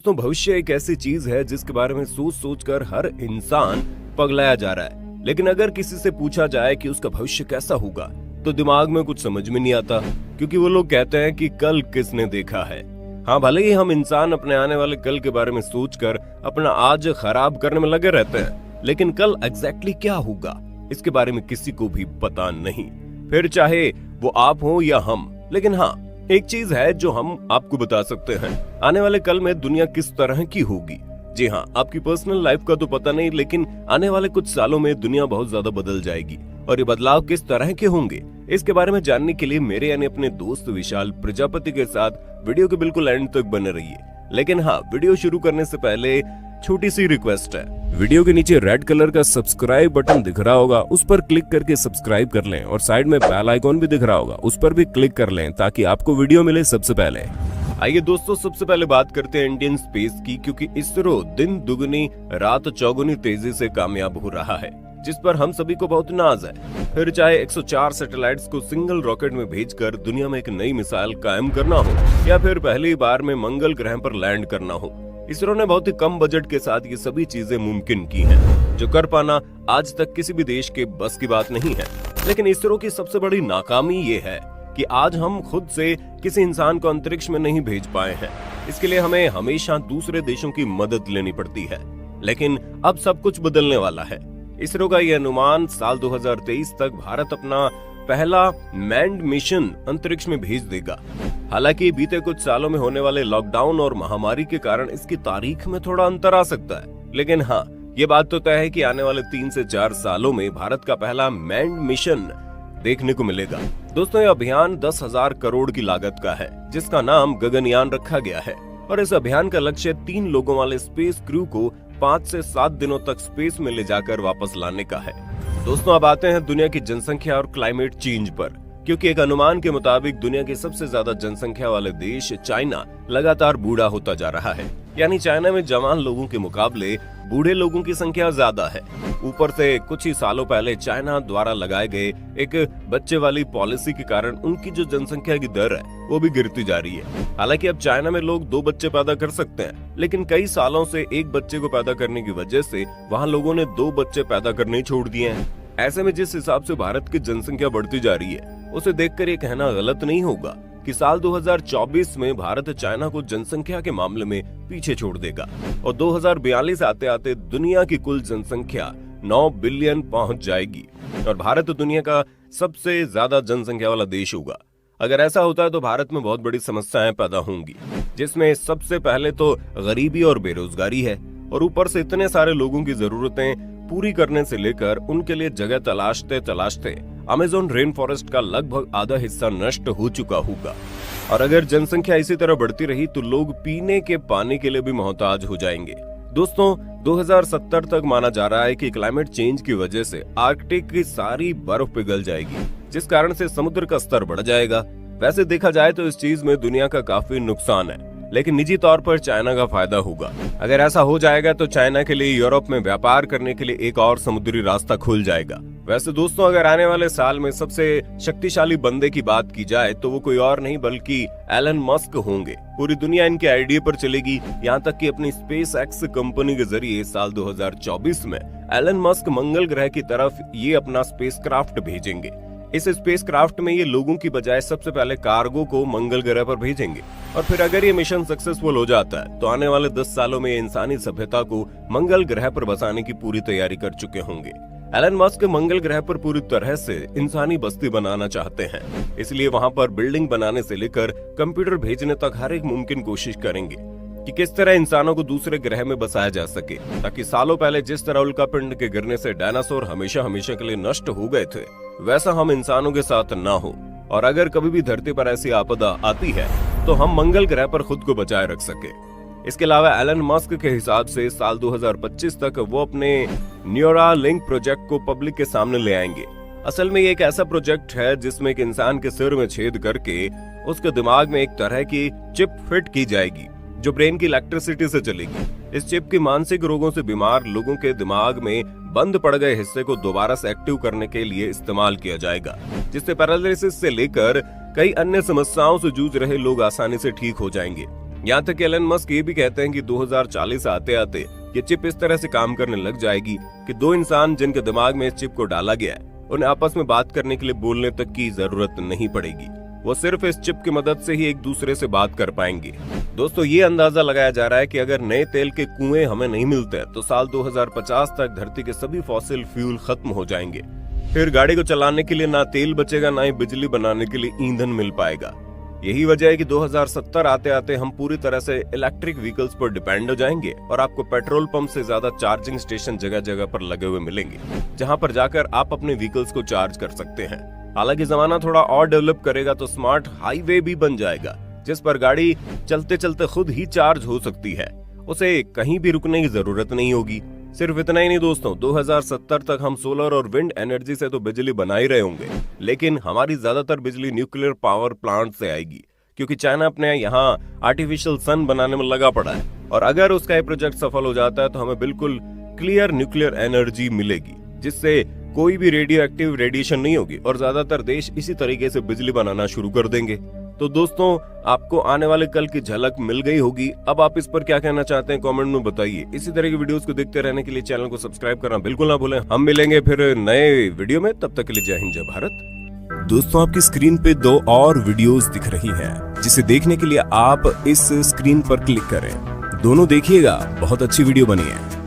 तो भविष्य एक ऐसी चीज है जिसके बारे में सोच सोच कर हर इंसान पगलाया जा रहा है। लेकिन अगर किसी से पूछा जाए कि उसका भविष्य कैसा होगा तो दिमाग में कुछ समझ में नहीं आता, क्योंकि वो लोग कहते हैं कि कल किसने देखा है। हाँ, भले ही हम इंसान अपने आने वाले कल के बारे में सोचकर अपना आज खराब करने में लगे रहते हैं, लेकिन कल एग्जैक्टली क्या होगा इसके बारे में किसी को भी पता नहीं, फिर चाहे वो आप हो या हम। लेकिन हाँ, एक चीज है जो हम आपको बता सकते हैं, आने वाले कल में दुनिया किस तरह की होगी। जी हाँ, आपकी पर्सनल लाइफ का तो पता नहीं, लेकिन आने वाले कुछ सालों में दुनिया बहुत ज्यादा बदल जाएगी और ये बदलाव किस तरह के होंगे इसके बारे में जानने के लिए मेरे यानी अपने दोस्त विशाल प्रजापति के साथ वीडियो के बिल्कुल एंड तक बने रहिए। लेकिन हाँ, वीडियो शुरू करने से पहले छोटी सी रिक्वेस्ट है, वीडियो के नीचे रेड कलर का सब्सक्राइब बटन दिख रहा होगा, उस पर क्लिक करके सब्सक्राइब कर लें और साइड में बेल आइकॉन भी दिख रहा होगा, उस पर भी क्लिक कर लें ताकि आपको वीडियो मिले सबसे पहले। आइए दोस्तों, सबसे पहले बात करते हैं इंडियन स्पेस की, क्योंकि इसरो दिन दुगनी रात चौगुनी तेजी से कामयाब हो रहा है, जिस पर हम सभी को बहुत नाज है। फिर चाहे 104 सैटेलाइट्स को सिंगल रॉकेट में भेजकर दुनिया में एक नई मिसाल कायम करना हो या फिर पहली बार में मंगल ग्रह पर लैंड करना हो, इसरो ने बहुत ही कम बजट के साथ ये सभी चीजें मुमकिन की हैं, जो कर पाना आज तक किसी भी देश के बस की बात नहीं है। लेकिन इसरो की सबसे बड़ी नाकामी ये है कि आज हम खुद से किसी इंसान को अंतरिक्ष में नहीं भेज पाए हैं। इसके लिए हमें हमेशा दूसरे देशों की मदद लेनी पड़ती है, लेकिन अब सब कुछ बदलने वाला है। इसरो का यह अनुमान साल 2023 तक भारत अपना पहला मैन्ड मिशन अंतरिक्ष में भेज देगा। हालांकि बीते कुछ सालों में होने वाले लॉकडाउन और महामारी के कारण इसकी तारीख में थोड़ा अंतर आ सकता है, लेकिन हाँ, ये बात तो तय है कि आने वाले 3 से 4 सालों में भारत का पहला मैन्ड मिशन देखने को मिलेगा। दोस्तों, यह अभियान 10,000 करोड़ की लागत का है, जिसका नाम गगनयान रखा गया है और इस अभियान का लक्ष्य 3 लोगों वाले स्पेस क्रू को 5 से 7 दिनों तक स्पेस में ले जाकर वापस लाने का है। दोस्तों, अब आते हैं दुनिया की जनसंख्या और क्लाइमेट चेंज पर, क्योंकि एक अनुमान के मुताबिक दुनिया के सबसे ज्यादा जनसंख्या वाले देश चाइना लगातार बूढ़ा होता जा रहा है। यानी चाइना में जवान लोगों के मुकाबले बूढ़े लोगों की संख्या ज्यादा है। ऊपर से कुछ ही सालों पहले चाइना द्वारा लगाए गए एक बच्चे वाली पॉलिसी के कारण उनकी जो जनसंख्या की दर है वो भी गिरती जा रही है। हालांकि अब चाइना में लोग 2 बच्चे पैदा कर सकते हैं, लेकिन कई सालों से एक बच्चे को पैदा करने की वजह से वहाँ लोगों ने 2 बच्चे पैदा करने छोड़ दिए हैं। ऐसे में जिस हिसाब से भारत की जनसंख्या बढ़ती जा रही है, उसे देखकर ये कहना गलत नहीं होगा कि साल 2024 में भारत चाइना को जनसंख्या के मामले में पीछे छोड़ देगा और 2042 आते आते दुनिया की कुल जनसंख्या 9 बिलियन पहुंच जाएगी और भारत दुनिया का सबसे ज्यादा जनसंख्या वाला देश होगा। अगर ऐसा होता है तो भारत में बहुत बड़ी समस्याएं पैदा होंगी, जिसमें सबसे पहले तो गरीबी और बेरोजगारी है और ऊपर से इतने सारे लोगों की जरूरतें पूरी करने से लेकर उनके लिए जगह तलाशते तलाशते अमेज़न रेन फॉरेस्ट का लगभग आधा हिस्सा नष्ट हो चुका होगा। और अगर जनसंख्या इसी तरह बढ़ती रही तो लोग पीने के पानी के लिए भी मोहताज हो जाएंगे। दोस्तों, 2070 तक माना जा रहा है कि क्लाइमेट चेंज की वजह से आर्कटिक की सारी बर्फ पिघल जाएगी, जिस कारण से समुद्र का स्तर बढ़ जाएगा। वैसे देखा जाए तो इस चीज में दुनिया का काफी नुकसान है, लेकिन निजी तौर पर चाइना का फायदा होगा। अगर ऐसा हो जाएगा तो चाइना के लिए यूरोप में व्यापार करने के लिए एक और समुद्री रास्ता खुल जाएगा। वैसे दोस्तों, अगर आने वाले साल में सबसे शक्तिशाली बंदे की बात की जाए तो वो कोई और नहीं बल्कि एलन मस्क होंगे। पूरी दुनिया इनके आइडिया पर चलेगी, यहाँ तक कि अपनी स्पेस एक्स कंपनी के जरिए साल 2024 में एलन मस्क मंगल ग्रह की तरफ ये अपना स्पेसक्राफ्ट भेजेंगे। इस स्पेसक्राफ्ट में ये लोगों की बजाय सबसे पहले कार्गो को मंगल ग्रह पर भेजेंगे और फिर अगर ये मिशन सक्सेसफुल हो जाता है तो आने वाले 10 सालों में इंसानी सभ्यता को मंगल ग्रह पर बसाने की पूरी तैयारी कर चुके होंगे। एलन मस्क मंगल ग्रह पर पूरी तरह से इंसानी बस्ती बनाना चाहते हैं, इसलिए वहाँ पर बिल्डिंग बनाने से लेकर कंप्यूटर भेजने तक हर एक मुमकिन कोशिश करेंगे कि किस तरह इंसानों को दूसरे ग्रह में बसाया जा सके, ताकि सालों पहले जिस तरह उल्कापिंड के गिरने से डायनासोर हमेशा हमेशा के लिए नष्ट हो गए थे, वैसा हम इंसानों के साथ ना हो। और अगर कभी भी धरती पर ऐसी आपदा आती है तो हम मंगल ग्रह पर खुद को बचाए रख सके। इसके अलावा एलन मस्क के हिसाब से साल 2025 तक वो अपने न्यूरालिंक प्रोजेक्ट को पब्लिक के सामने ले आएंगे। असल में ये एक ऐसा प्रोजेक्ट है जिसमें एक इंसान के सिर में छेद करके उसके दिमाग में एक तरह की चिप फिट की जाएगी जो ब्रेन की इलेक्ट्रिसिटी से चलेगी। इस चिप की मानसिक रोगों से बीमार लोगों के दिमाग में बंद पड़ गए हिस्से को दोबारा से एक्टिव करने के लिए इस्तेमाल किया जाएगा, जिससे पैरालिसिस से लेकर कई अन्य समस्याओं से जूझ रहे लोग आसानी से ठीक हो जाएंगे। यहाँ तक एलन मस्क ये भी कहते हैं कि 2040 आते आते ये चिप इस तरह से काम करने लग जाएगी कि दो इंसान जिनके दिमाग में इस चिप को डाला गया है उन्हें आपस में बात करने के लिए बोलने तक की जरूरत नहीं पड़ेगी। वो सिर्फ इस चिप की मदद से ही एक दूसरे से बात कर पाएंगे। दोस्तों, ये अंदाजा लगाया जा रहा है कि अगर नए तेल के कुएं हमें नहीं मिलते तो साल 2050 तक धरती के सभी फॉसिल फ्यूल खत्म हो जाएंगे। फिर गाड़ी को चलाने के लिए ना तेल बचेगा, ना ही बिजली बनाने के लिए ईंधन मिल पाएगा। यही वजह है कि 2070 आते आते हम पूरी तरह से इलेक्ट्रिक व्हीकल्स पर डिपेंड हो जाएंगे और आपको पेट्रोल पंप से ज्यादा चार्जिंग स्टेशन जगह जगह पर लगे हुए मिलेंगे, जहां पर जाकर आप अपने व्हीकल्स को चार्ज कर सकते हैं। हालांकि जमाना थोड़ा और डेवलप करेगा तो स्मार्ट हाईवे भी बन जाएगा, जिस पर गाड़ी चलते चलते खुद ही चार्ज हो सकती है। उसे कहीं भी रुकने की जरूरत नहीं होगी। सिर्फ इतना ही नहीं दोस्तों, 2070 तक हम सोलर और विंड एनर्जी से तो बिजली बना ही रहे होंगे, लेकिन हमारी ज्यादातर बिजली न्यूक्लियर पावर प्लांट से आएगी, क्योंकि चाइना अपने यहाँ आर्टिफिशियल सन बनाने में लगा पड़ा है। और अगर उसका ये प्रोजेक्ट सफल हो जाता है तो हमें बिल्कुल क्लियर न्यूक्लियर एनर्जी मिलेगी, जिससे कोई भी रेडियो एक्टिव रेडिएशन नहीं होगी और ज्यादातर देश इसी तरीके से बिजली बनाना शुरू कर देंगे। तो दोस्तों, आपको आने वाले कल की झलक मिल गई होगी। अब आप इस पर क्या कहना चाहते हैं कमेंट में बताइए। इसी तरह की वीडियोस को देखते रहने के लिए चैनल को सब्सक्राइब करना बिल्कुल ना भूलें। हम मिलेंगे फिर नए वीडियो में, तब तक के लिए जय हिंद, जय भारत। दोस्तों, आपकी स्क्रीन पे 2 और वीडियोस दिख रही हैं, जिसे देखने के लिए आप इस स्क्रीन पर क्लिक करें। दोनों देखिएगा, बहुत अच्छी वीडियो बनी है।